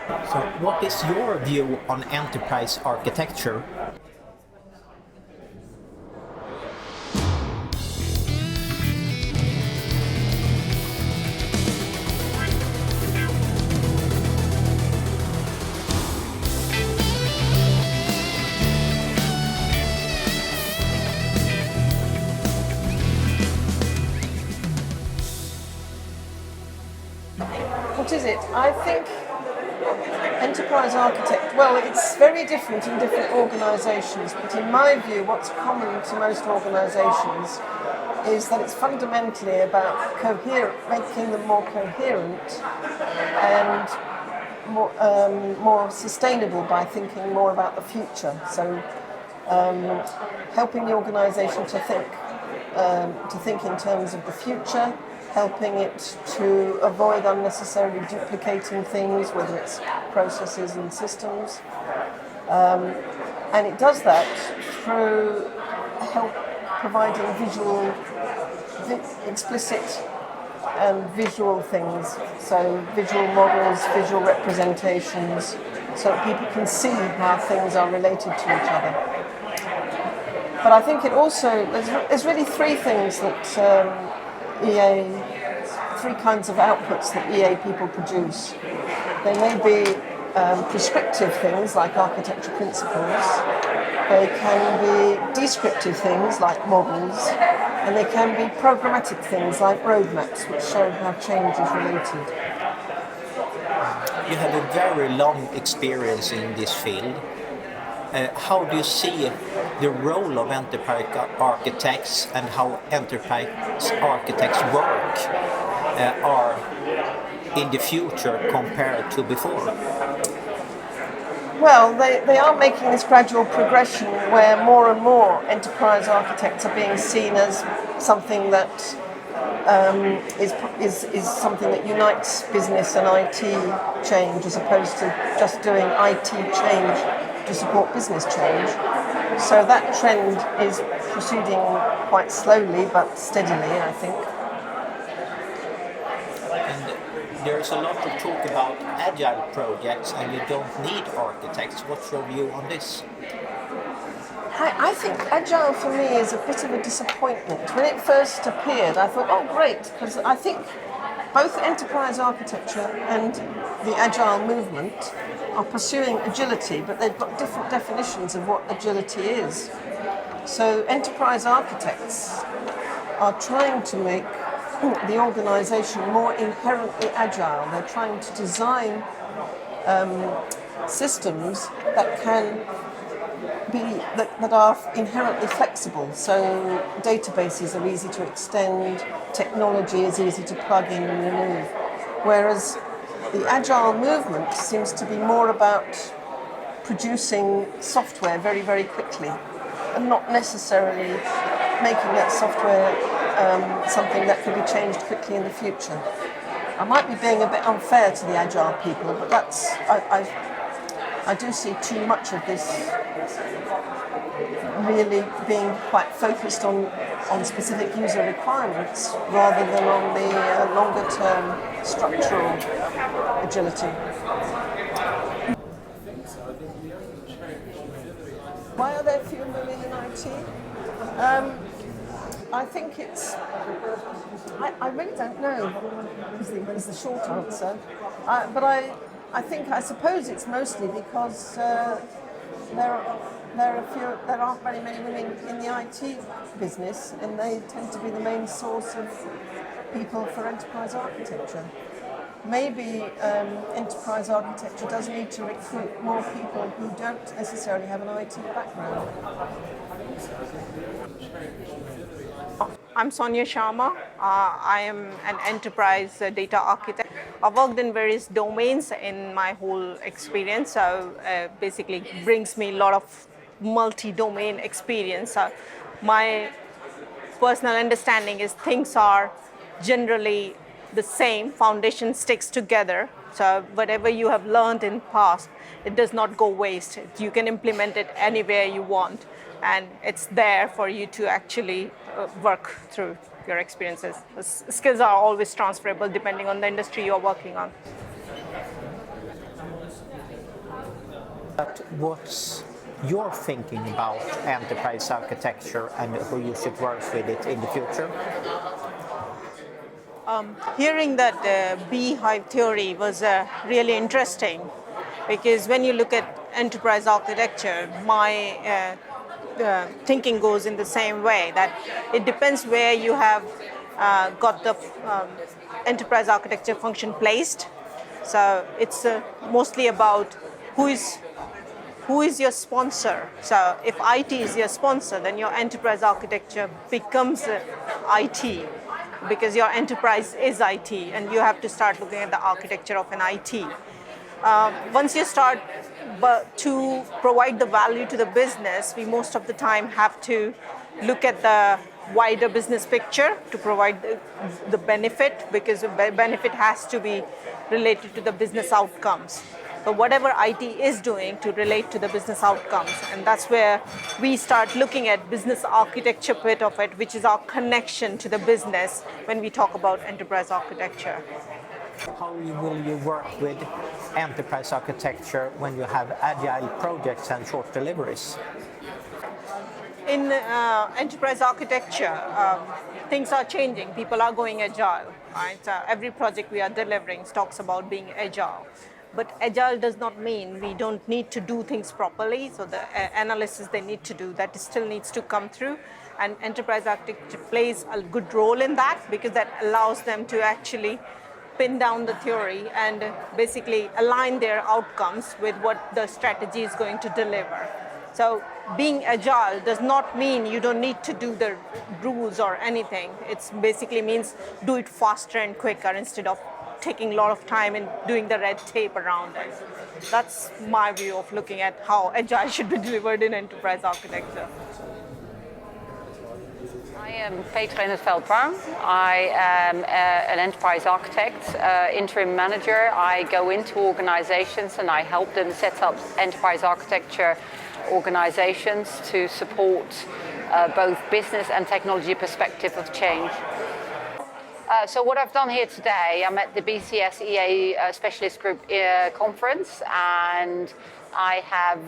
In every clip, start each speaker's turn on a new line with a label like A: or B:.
A: So, what is your view on enterprise architecture?
B: What is it? I think enterprise architect, well, it's very different in different organisations, but in my view, what's common to most organisations is that it's fundamentally about making them more coherent and more sustainable by thinking more about the future. So helping the organisation to think in terms of the future, helping it to avoid unnecessarily duplicating things, whether it's processes and systems. And it does that through providing explicit and visual things, so visual models, visual representations, so that people can see how things are related to each other. But I think it also, there's really three things that three kinds of outputs that EA people produce. They may be prescriptive things like architecture principles, they can be descriptive things like models, and they can be programmatic things like roadmaps, which show how change is related.
A: You have a very long experience in this field. How do you see the role of enterprise architects and how enterprise architects work are in the future compared to before?
B: Well, they are making this gradual progression where more and more enterprise architects are being seen as something that is something that unites business and IT change, as opposed to just doing IT change to support business change. So that trend is proceeding quite slowly but steadily, I think.
A: And there's a lot of talk about agile projects and you don't need architects. What's your view on this?
B: I think agile for me is a bit of a disappointment. When it first appeared, I thought, oh great, because I think both enterprise architecture and the agile movement are pursuing agility, but they've got different definitions of what agility is. So enterprise architects are trying to make the organisation more inherently agile. They're trying to design systems that can that are inherently flexible. So databases are easy to extend, technology is easy to plug in and remove. Whereas the agile movement seems to be more about producing software very, very quickly and not necessarily making that software something that can be changed quickly in the future. I might be being a bit unfair to the agile people, but I do see too much of this really being quite focused on specific user requirements rather than on the longer term structural agility. Why are there fewer women in IT? I think it's... I really don't know is the short answer. I suppose it's mostly because there aren't very many women in the IT business, and they tend to be the main source of people for enterprise architecture. Maybe enterprise architecture does need to recruit more people who don't necessarily have an IT background.
C: I'm Soina Sharma. I am an enterprise data architect. I've worked in various domains in my whole experience, so basically brings me a lot of multi-domain experience. My personal understanding is things are generally the same, foundation sticks together. So whatever you have learned in past, it does not go waste. You can implement it anywhere you want, and it's there for you to actually work through your experiences. The skills are always transferable depending on the industry you're working on.
A: But what's your thinking about enterprise architecture and who you should work with it in the future?
C: Hearing that beehive theory was really interesting, because when you look at enterprise architecture, my thinking goes in the same way, that it depends where you have got the enterprise architecture function placed. So it's mostly about who is your sponsor. So if IT is your sponsor, then your enterprise architecture becomes IT, because your enterprise is IT, and you have to start looking at the architecture of an IT. Once you start to provide the value to the business, we most of the time have to look at the wider business picture to provide the benefit, because the benefit has to be related to the business outcomes. But whatever IT is doing to relate to the business outcomes, and that's where we start looking at business architecture bit of it, which is our connection to the business when we talk about enterprise architecture.
A: How will you work with enterprise architecture when you have agile projects and short deliveries?
C: In enterprise architecture, things are changing. People are going agile. Right? Every project we are delivering talks about being agile. But agile does not mean we don't need to do things properly. So the analysis they need to do, that still needs to come through. And enterprise architecture plays a good role in that, because that allows them to actually pin down the theory and basically align their outcomes with what the strategy is going to deliver. So being agile does not mean you don't need to do the rules or anything. It basically means do it faster and quicker instead of taking a lot of time and doing the red tape around it. That's my view of looking at how agile should be delivered in enterprise architecture.
D: I am Petra in Veld Brown. I am an enterprise architect, interim manager. I go into organizations and I help them set up enterprise architecture organizations to support both business and technology perspective of change. So what I've done here today, I'm at the BCS EA Specialist Group conference, and I have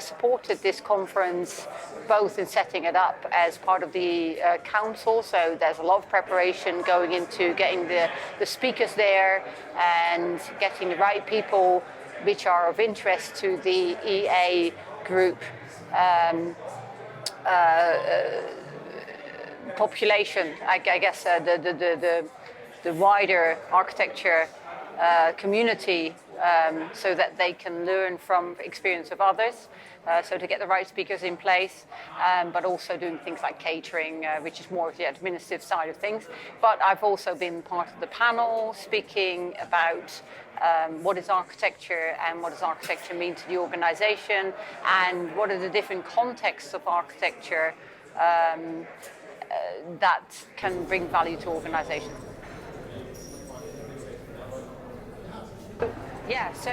D: supported this conference both in setting it up as part of the council, so there's a lot of preparation going into getting the speakers there and getting the right people which are of interest to the EA group population, I guess the wider architecture community, so that they can learn from experience of others. So to get the right speakers in place, but also doing things like catering, which is more of the administrative side of things. But I've also been part of the panel speaking about what is architecture and what does architecture mean to the organization, and what are the different contexts of architecture that can bring value to organizations. Yeah, so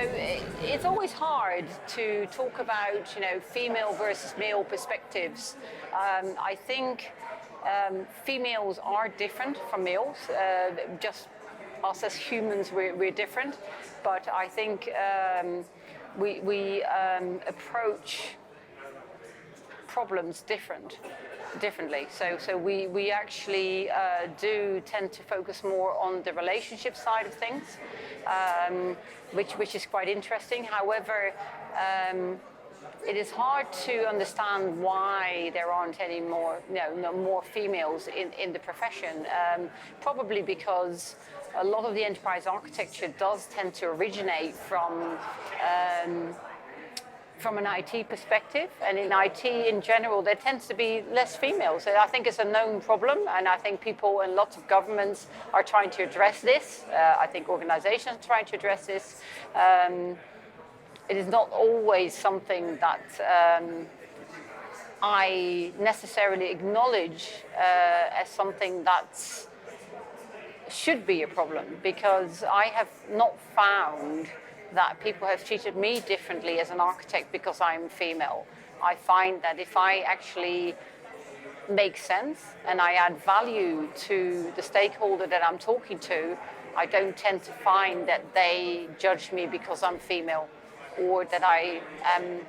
D: it's always hard to talk about, female versus male perspectives. I think females are different from males. Just us as humans, we're different. But I think we approach problems differently. So we actually do tend to focus more on the relationship side of things, which is quite interesting. However, it is hard to understand why there aren't any more, more females in the profession. Probably because a lot of the enterprise architecture does tend to originate from an IT perspective, and in IT in general there tends to be less females. I think it's a known problem, and I think people and lots of governments are trying to address this. I think organizations are trying to address this. It is not always something that I necessarily acknowledge as something that should be a problem, because I have not found that people have treated me differently as an architect because I'm female. I find that if I actually make sense and I add value to the stakeholder that I'm talking to, I don't tend to find that they judge me because I'm female. or that I am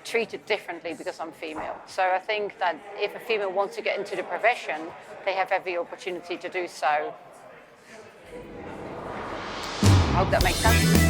D: treated differently because I'm female. So I think that if a female wants to get into the profession, they have every opportunity to do so. I hope that makes sense.